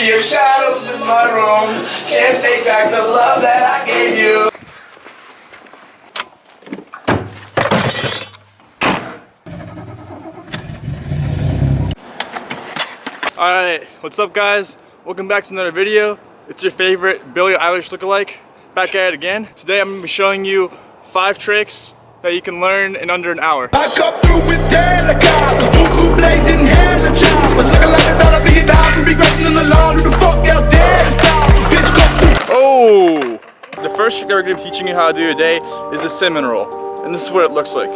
see your shadows in my room. Can't take back the love that I gave you. Alright, what's up guys? Welcome back to another video. It's your favorite Billie Eilish lookalike, back at it again. Today I'm going to be showing you 5 tricks that you can learn in under an hour. I come through with helicopters, buku blades and hand the chopper. Looking like a dollar be a dog, be racing in the lawn. Who the fuck out there to stop? Bitch, come through. Oh! The first trick that we're going to be teaching you how to do today is the cinnamon roll. And this is what it looks like.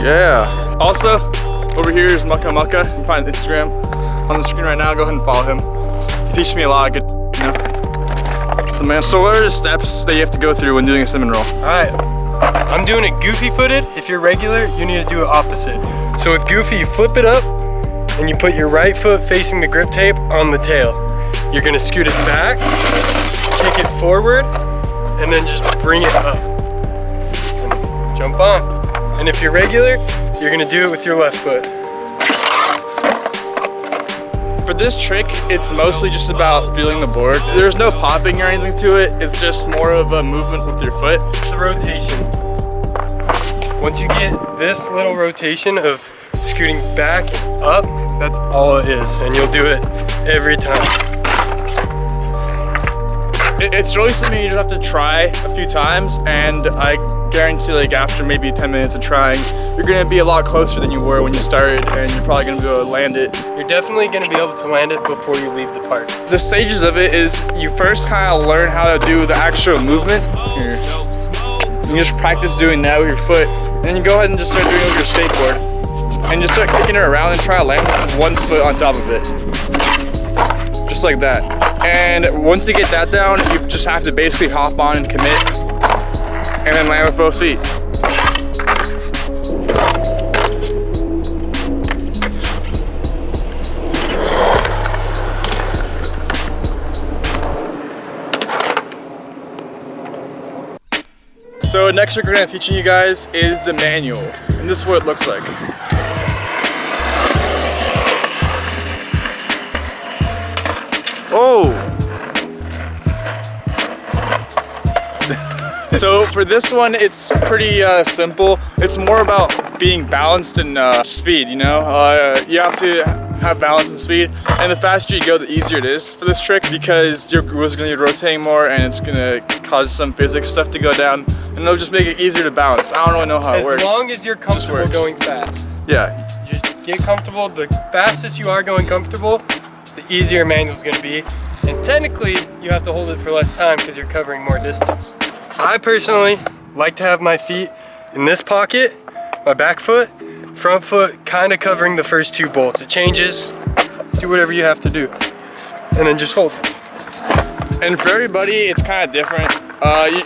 Yeah. Also, over here is Mucka Mucka. You can find his Instagram on the screen right now. Go ahead and follow him. He teaches me a lot of good, you know. It's the man. So what are the steps that you have to go through when doing a cinnamon roll? Alright, I'm doing it goofy footed. If you're regular, you need to do it opposite. So with goofy, you flip it up and you put your right foot facing the grip tape on the tail. You're gonna scoot it back, kick it forward, and then just bring it up. And jump on. And if you're regular, you're gonna do it with your left foot. For this trick, it's mostly just about feeling the board. There's no popping or anything to it. It's just more of a movement with your foot. It's the rotation. Once you get this little rotation of scooting back and up, that's all it is. And you'll do it every time. It's really something you just have to try a few times, and I guarantee like after maybe 10 minutes of trying, you're gonna be a lot closer than you were when you started, and you're probably gonna be able to land it. You're definitely gonna be able to land it before you leave the park. The stages of it is you first kind of learn how to do the actual movement. Here. You just practice doing that with your foot, and then you go ahead and just start doing it with your skateboard. And just start kicking it around and try to land with one foot on top of it. Just like that. And once you get that down, you just have to basically hop on and commit, and then land with both feet. So next trick we're going to be teaching you guys is the manual, and this is what it looks like. Oh! So for this one, it's pretty simple. It's more about being balanced and speed, you know? You have to have balance and speed, and the faster you go, the easier it is for this trick, because your wheels are going to be rotating more, and it's going to cause some physics stuff to go down, and it'll just make it easier to balance. I don't really know how it works. As long as you're comfortable going fast. Yeah. Just get comfortable. The fastest you are going comfortable, the easier manual's going to be. And technically, you have to hold it for less time because you're covering more distance. I personally like to have my feet in this pocket, my back foot, front foot kind of covering the first 2 bolts. It changes, do whatever you have to do, and then just hold it. And for everybody, it's kind of different.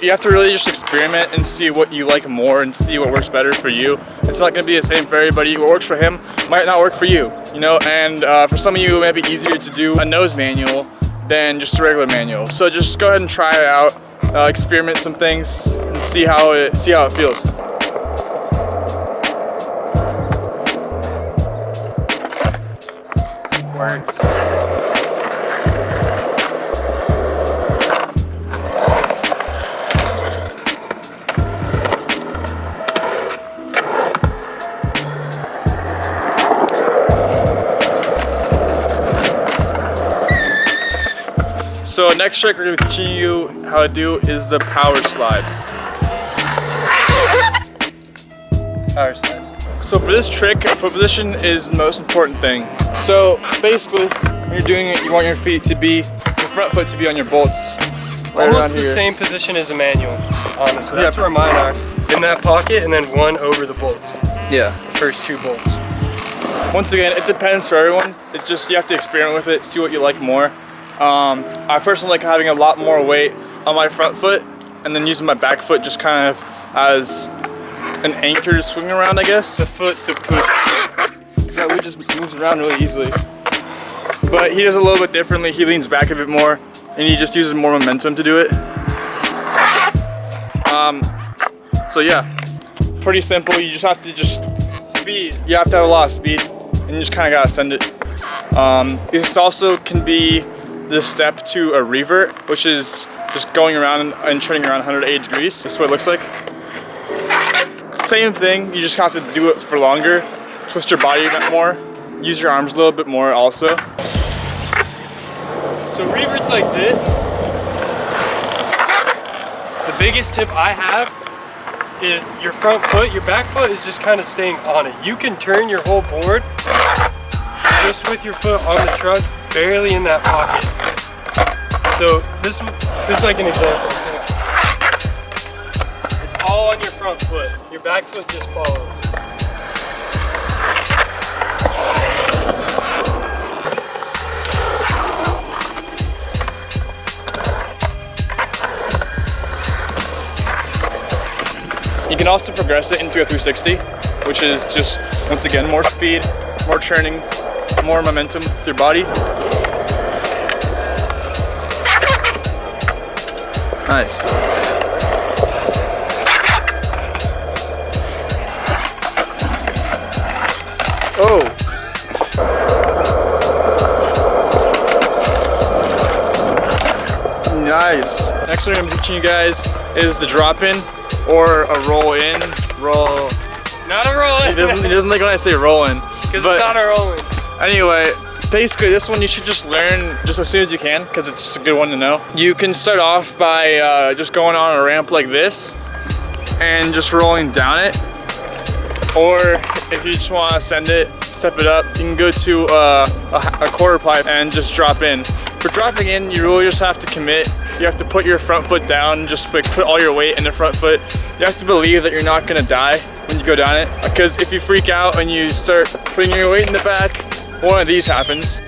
You have to really just experiment and see what you like more and see what works better for you. It's not going to be the same for everybody. What works for him might not work for you, you know? And for some of you, it might be easier to do a nose manual than just a regular manual. So just go ahead and try it out, experiment some things, and see how it feels. Works. So next trick we're going to be teaching you how to do is the Powerslide. Powerslides. So for this trick, foot position is the most important thing. So basically, when you're doing it, you want your feet to be, your front foot to be on your bolts. Right Almost the same position as a manual, honestly. That's where mine are. In that pocket, and then one over the bolts. Yeah. The first 2 bolts. Once again, it depends for everyone. It just, you have to experiment with it, see what you like more. I personally like having a lot more weight on my front foot, and then using my back foot just kind of as an anchor to swing around, I guess. The foot to push. That just moves around really easily. But he does it a little bit differently. He leans back a bit more, and he just uses more momentum to do it. So yeah, pretty simple. You just have to just speed. You have to have a lot of speed, and you just kind of gotta send it. This also can be the step to a revert, which is just going around and turning around 180 degrees. That's what it looks like. Same thing, you just have to do it for longer. Twist your body a bit more. Use your arms a little bit more also. So reverts like this, the biggest tip I have is your front foot, your back foot is just kind of staying on it. You can turn your whole board just with your foot on the trucks, barely in that pocket. So this is like an example. It's all on your front foot. Your back foot just follows. You can also progress it into a 360, which is just, once again, more speed, more turning, more momentum with your body. Nice. Oh. Nice. Next one I'm teaching you guys is the drop in or a roll in, roll. Not a roll in. He doesn't like when I say roll in. Because it's not a roll in. Anyway, basically this one you should just learn just as soon as you can because it's just a good one to know. You can start off by just going on a ramp like this and just rolling down it. Or if you just want to send it, step it up, you can go to a quarter pipe and just drop in. For dropping in, you really just have to commit. You have to put your front foot down, just like put all your weight in the front foot. You have to believe that you're not gonna die when you go down it. Because if you freak out and you start putting your weight in the back, one of these happens.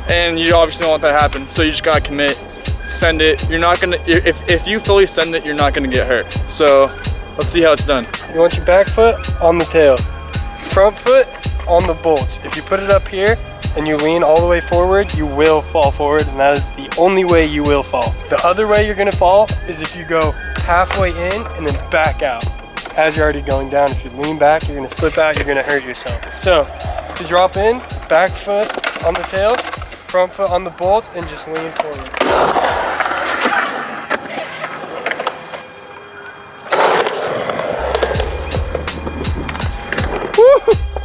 And you obviously don't want that to happen, so you just gotta commit, send it. You're not gonna, if you fully send it, you're not gonna get hurt. So let's see how it's done. You want your back foot on the tail, front foot on the bolts. If you put it up here and you lean all the way forward, you will fall forward, and that is the only way you will fall. The other way you're gonna fall is if you go halfway in and then back out. As you're already going down, if you lean back, you're gonna slip out, you're gonna hurt yourself. So, to drop in, back foot on the tail, front foot on the bolt, and just lean forward.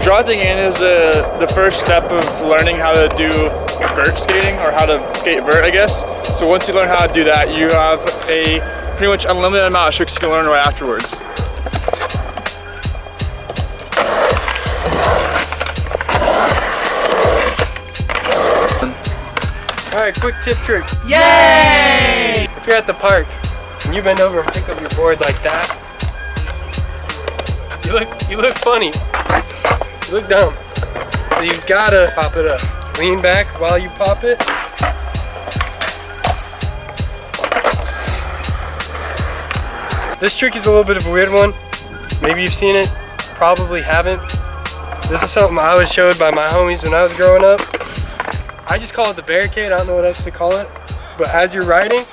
Dropping in is the first step of learning how to do vert skating, or how to skate vert, I guess. So once you learn how to do that, you have a pretty much unlimited amount of tricks you can learn right afterwards. Alright, quick tip trick. Yay! If you're at the park and you bend over and pick up your board like that, you look funny. You look dumb. So you've gotta pop it up. Lean back while you pop it. This trick is a little bit of a weird one. Maybe you've seen it, probably haven't. This is something I was showed by my homies when I was growing up. I just call it the barricade, I don't know what else to call it. But as you're riding,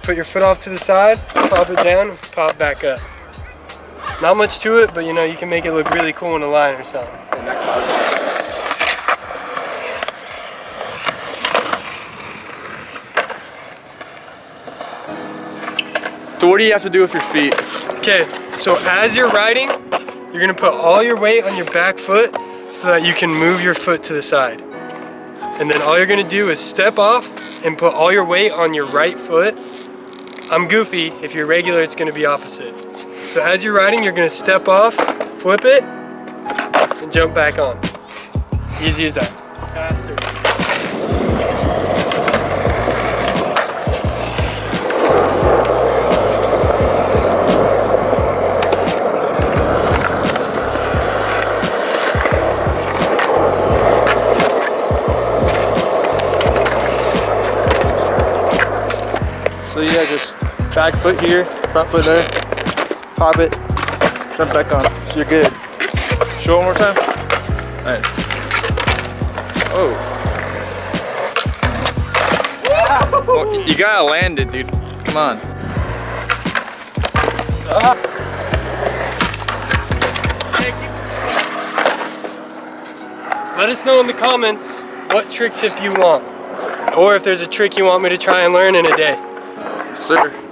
put your foot off to the side, pop it down, pop back up. Not much to it, but you know, you can make it look really cool in a line or something. So what do you have to do with your feet? Okay, so as you're riding, you're gonna put all your weight on your back foot so that you can move your foot to the side. And then all you're gonna do is step off and put all your weight on your right foot. I'm goofy, if you're regular, it's gonna be opposite. So as you're riding, you're gonna step off, flip it, and jump back on. Easy as that. Faster. So yeah, just back foot here, front foot there, pop it, jump back on. So you're good. Show it one more time. Nice. Oh. Well, you gotta land it, dude. Come on. Let us know in the comments what trick tip you want, or if there's a trick you want me to try and learn in a day. Sir.